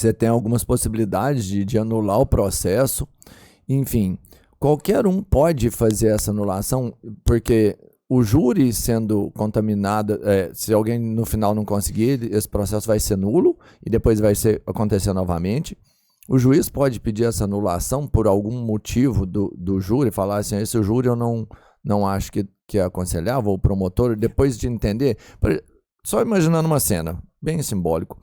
você tem algumas possibilidades de anular o processo. Enfim, qualquer um pode fazer essa anulação, porque o júri sendo contaminado, se alguém no final não conseguir, esse processo vai ser nulo e depois vai acontecer novamente. O juiz pode pedir essa anulação por algum motivo do júri, falar assim, esse júri eu não acho que é aconselhável, ou o promotor, depois de entender, só imaginando uma cena, bem simbólico,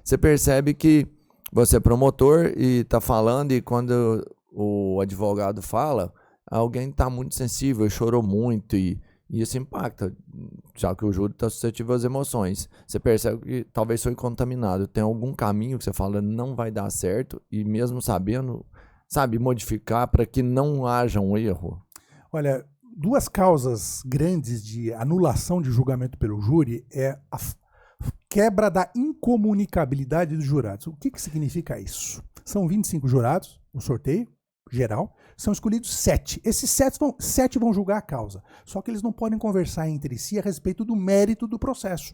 você percebe que você é promotor e está falando, e quando o advogado fala, alguém está muito sensível e chorou muito, e isso impacta, já que o júri está suscetível às emoções. Você percebe que talvez foi contaminado. Tem algum caminho que você fala não vai dar certo, e mesmo sabendo, sabe, modificar para que não haja um erro? Olha, duas causas grandes de anulação de julgamento pelo júri é a quebra da incomunicabilidade dos jurados. O que significa isso? São 25 jurados, o sorteio geral, são escolhidos 7. Esses 7 vão julgar a causa. Só que eles não podem conversar entre si a respeito do mérito do processo.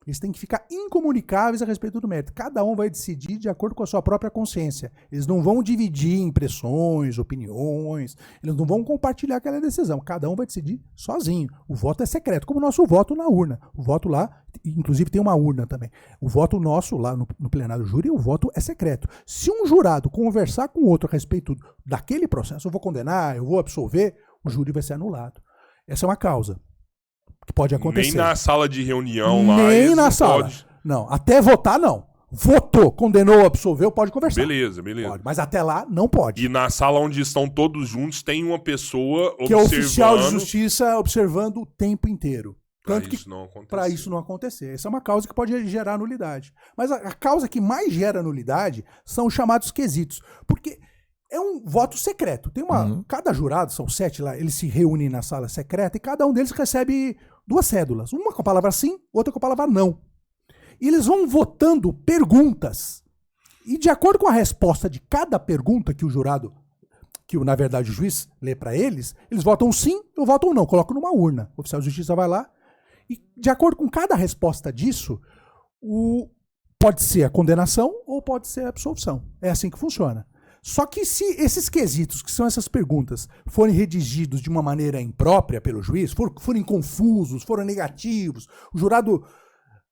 Eles têm que ficar incomunicáveis a respeito do mérito. Cada um vai decidir de acordo com a sua própria consciência. Eles não vão dividir impressões, opiniões, eles não vão compartilhar aquela decisão. Cada um vai decidir sozinho. O voto é secreto, como o nosso voto na urna. O voto lá, inclusive tem uma urna também. O voto nosso lá no plenário do júri, o voto é secreto. Se um jurado conversar com outro a respeito daquele processo, eu vou condenar, eu vou absolver, o júri vai ser anulado. Essa é uma causa que pode acontecer. Nem na sala de reunião lá. Nem na sala. Não, até votar não. Votou, condenou, absolveu, pode conversar. Beleza. Pode, mas até lá não pode. E na sala onde estão todos juntos tem uma pessoa que observando... Que é o oficial de justiça observando o tempo inteiro. Tanto que para isso não acontecer. Essa é uma causa que pode gerar nulidade. Mas a causa que mais gera nulidade são os chamados quesitos. Porque é um voto secreto. Tem cada jurado, são 7 lá, eles se reúnem na sala secreta e cada um deles recebe 2 cédulas. Uma com a palavra sim, outra com a palavra não. E eles vão votando perguntas. E de acordo com a resposta de cada pergunta que o jurado, na verdade o juiz lê para eles votam sim ou votam não. Colocam numa urna. O oficial de justiça vai lá e de acordo com cada resposta disso, pode ser a condenação ou pode ser a absolvição. É assim que funciona. Só que se esses quesitos, que são essas perguntas, forem redigidos de uma maneira imprópria pelo juiz, forem confusos, forem negativos, o jurado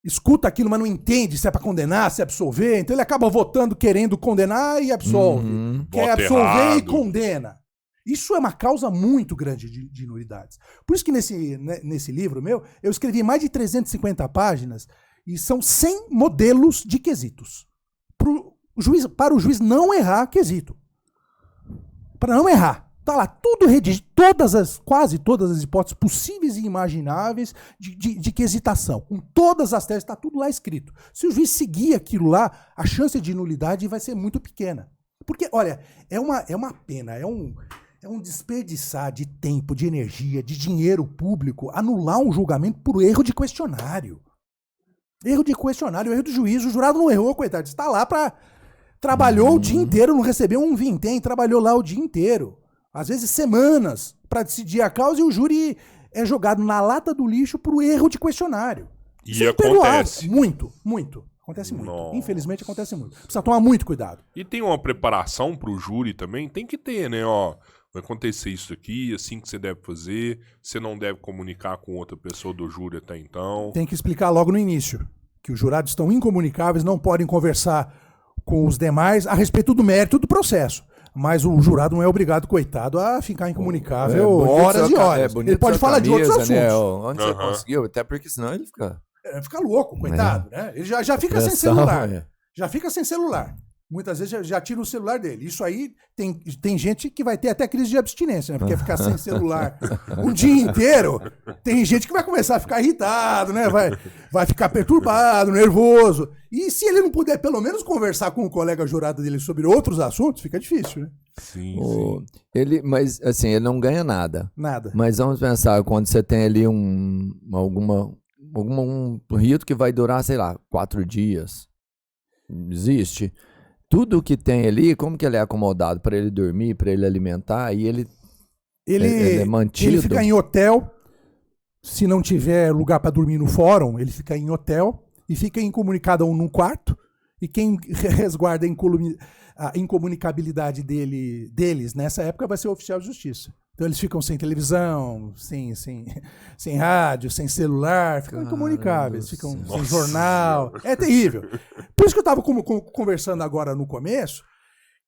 escuta aquilo, mas não entende se é para condenar, se é absolver, então ele acaba votando querendo condenar e absolve. Quer absolver errado. E condena. Isso é uma causa muito grande de nulidades. Por isso que nesse livro meu, eu escrevi mais de 350 páginas e são 100 modelos de quesitos. Para o juiz não errar quesito. Para não errar. Tá lá tudo redigido, quase todas as hipóteses possíveis e imagináveis de quesitação. Com todas as teses, está tudo lá escrito. Se o juiz seguir aquilo lá, a chance de nulidade vai ser muito pequena. Porque, olha, é uma pena, é um desperdiçar de tempo, de energia, de dinheiro público, anular um julgamento por erro de questionário. Erro de questionário, erro do juiz, o jurado não errou, coitado, está lá para... Trabalhou o dia inteiro, não recebeu um vintém, trabalhou lá o dia inteiro. Às vezes semanas para decidir a causa e o júri é jogado na lata do lixo por erro de questionário. E acontece. Muito. Acontece muito. Nossa. Infelizmente acontece muito. Precisa tomar muito cuidado. E tem uma preparação pro júri também? Tem que ter, né? Ó, vai acontecer isso aqui, assim que você deve fazer. Você não deve comunicar com outra pessoa do júri até então. Tem que explicar logo no início que os jurados estão incomunicáveis, não podem conversar com os demais a respeito do mérito do processo. Mas o jurado não é obrigado, coitado, a ficar incomunicável horas e horas. Ele pode falar de outros assuntos. Né? Onde você conseguiu? Até porque senão ele fica... Fica louco, coitado. Né? Ele já fica sem celular. Já fica sem celular. Muitas vezes já tira o celular dele. Isso aí tem gente que vai ter até crise de abstinência, né? Porque ficar sem celular um dia inteiro, tem gente que vai começar a ficar irritado, né? Vai ficar perturbado, nervoso. E se ele não puder pelo menos conversar com o colega jurado dele sobre outros assuntos, fica difícil, né? Sim. Mas assim, ele não ganha nada. Nada. Mas vamos pensar, quando você tem ali um rito que vai durar, sei lá, 4 dias. Existe. Tudo que tem ali, como que ele é acomodado para ele dormir, para ele alimentar, e ele é mantido. Ele fica em hotel, se não tiver lugar para dormir no fórum, ele fica em hotel e fica incomunicado num quarto, E quem resguarda a incomunicabilidade deles nessa época vai ser o oficial de justiça. Então eles ficam sem televisão, sem rádio, sem celular, ficam incomunicáveis, ficam sem jornal. É terrível. Por isso que eu estava conversando agora no começo,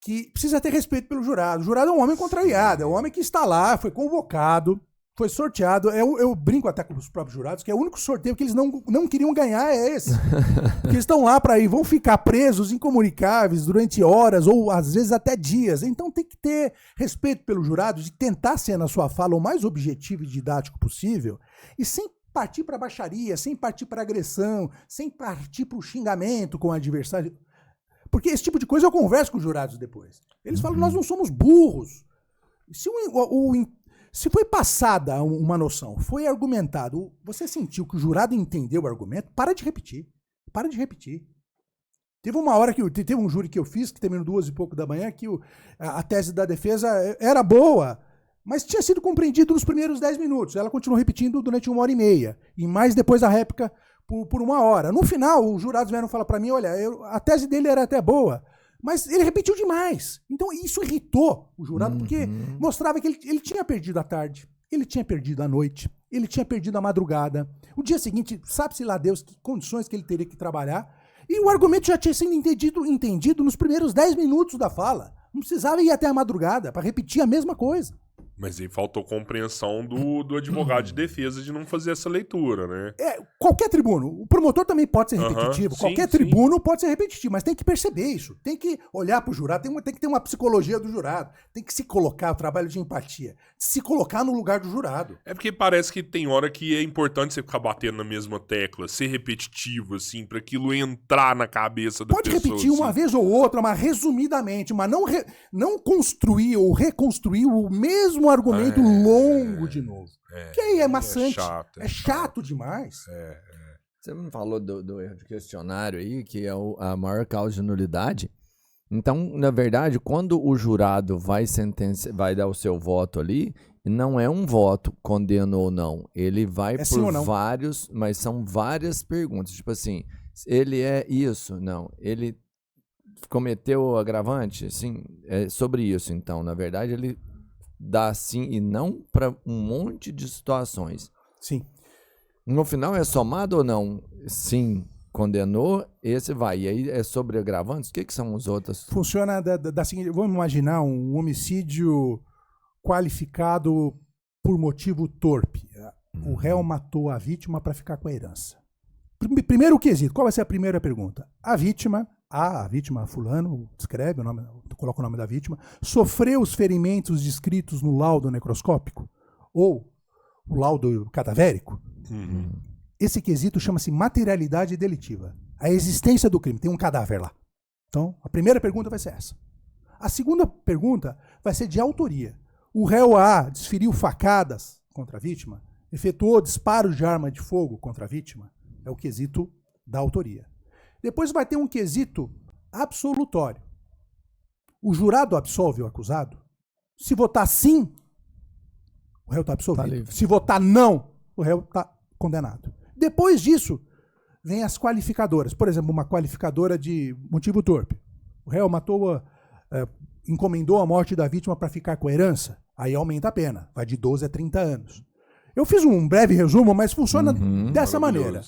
que precisa ter respeito pelo jurado. O jurado é um homem contrariado, é um homem que está lá, foi convocado, foi sorteado. Eu brinco até com os próprios jurados, que é o único sorteio que eles não queriam ganhar é esse. Porque eles estão lá para ir, vão ficar presos, incomunicáveis durante horas ou às vezes até dias. Então tem que ter respeito pelo jurado, de tentar ser na sua fala o mais objetivo e didático possível e sem partir para baixaria, sem partir para agressão, sem partir para o xingamento com o adversário. Porque esse tipo de coisa eu converso com os jurados depois. Eles falam, nós não somos burros. Se foi passada uma noção, foi argumentado, você sentiu que o jurado entendeu o argumento, para de repetir. Para de repetir. Teve uma hora teve um júri que eu fiz, que terminou 2h pouco da manhã, que a tese da defesa era boa, mas tinha sido compreendido nos primeiros 10 minutos. Ela continuou repetindo durante 1h30. E mais depois da réplica por 1 hora. No final, os jurados vieram falar para mim, olha, a tese dele era até boa, mas ele repetiu demais. Então isso irritou o jurado, porque mostrava que ele tinha perdido a tarde, ele tinha perdido a noite, ele tinha perdido a madrugada. O dia seguinte, sabe-se lá Deus que condições que ele teria que trabalhar. E o argumento já tinha sido entendido nos primeiros 10 minutos da fala. Não precisava ir até a madrugada para repetir a mesma coisa. Mas aí faltou compreensão do advogado de defesa de não fazer essa leitura, né? Qualquer tribuno. O promotor também pode ser repetitivo. Qualquer tribuno pode ser repetitivo, mas tem que perceber isso. Tem que olhar para o jurado, tem que ter uma psicologia do jurado. Tem que se colocar, o trabalho de empatia. Se colocar no lugar do jurado. É porque parece que tem hora que é importante você ficar batendo na mesma tecla, ser repetitivo, assim, para aquilo entrar na cabeça da pessoa. Pode repetir assim. uma vez ou outra, mas resumidamente, mas não construir ou reconstruir o mesmo argumento longo de novo. Que aí é maçante. É chato demais. Você me falou do erro de questionário aí, que é a maior causa de nulidade. Então, na verdade, quando o jurado vai dar o seu voto ali, não é um voto, condena ou não. Ele vai por vários, mas são várias perguntas. Tipo assim, ele é isso? Não. Ele cometeu agravante? Sim, é sobre isso. Então, na verdade, ele dá sim e não para um monte de situações. Sim. No final é somado ou não? Sim, condenou, esse vai. E aí é sobre agravantes? O que são os outros? Funciona da seguinte... Vamos imaginar um homicídio qualificado por motivo torpe. O réu matou a vítima para ficar com a herança. Primeiro quesito. Qual vai ser a primeira pergunta? A vítima fulano, descreve o nome, coloca o nome da vítima, sofreu os ferimentos descritos no laudo necroscópico ou o laudo cadavérico. Esse quesito chama-se materialidade delitiva. A existência do crime. Tem um cadáver lá. Então, a primeira pergunta vai ser essa. A segunda pergunta vai ser de autoria. O réu A desferiu facadas contra a vítima, efetuou disparos de arma de fogo contra a vítima. É o quesito da autoria. Depois vai ter um quesito absolutório. O jurado absolve o acusado? Se votar sim, o réu está absolvido. Se votar não, o réu está condenado. Depois disso, vem as qualificadoras. Por exemplo, uma qualificadora de motivo torpe. O réu encomendou a morte da vítima para ficar com a herança. Aí aumenta a pena. Vai de 12 a 30 anos. Eu fiz um breve resumo, mas funciona dessa maneira.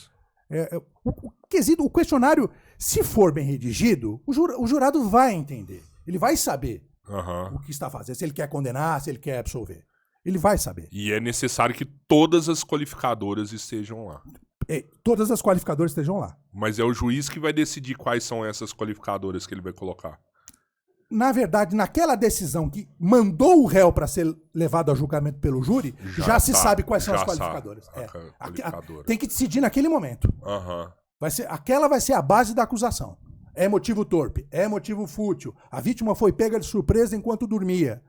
O questionário, se for bem redigido, o jurado vai entender. Ele vai saber o que está fazendo. Se ele quer condenar, se ele quer absolver. Ele vai saber. E é necessário que todas as qualificadoras estejam lá. Todas as qualificadoras estejam lá. Mas é o juiz que vai decidir quais são essas qualificadoras que ele vai colocar. Na verdade, naquela decisão que mandou o réu para ser levado a julgamento pelo júri, já se sabe quais são as qualificadoras. Tem que decidir naquele momento. Aquela vai ser a base da acusação. É motivo torpe, é motivo fútil, a vítima foi pega de surpresa enquanto dormia.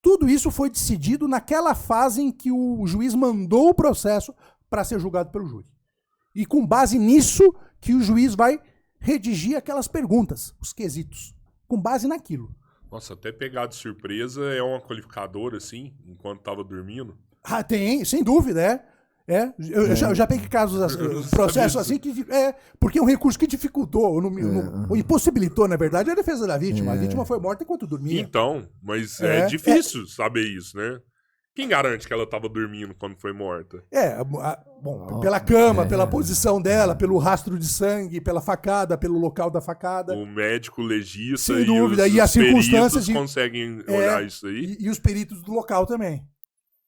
Tudo isso foi decidido naquela fase em que o juiz mandou o processo para ser julgado pelo júri. E com base nisso que o juiz vai redigir aquelas perguntas, os quesitos. Com base naquilo. Nossa, até pegar de surpresa é uma qualificadora, assim, enquanto estava dormindo? Tem, sem dúvida, Eu já peguei casos, processos assim, porque é um recurso que dificultou, impossibilitou, na verdade, a defesa da vítima. A vítima foi morta enquanto dormia. Então, mas é difícil saber isso, né? Quem garante que ela estava dormindo quando foi morta? Pela cama, pela posição dela, pelo rastro de sangue, pela facada, pelo local da facada. O médico legista sem dúvida, e as circunstâncias conseguem olhar isso aí. E os peritos do local também.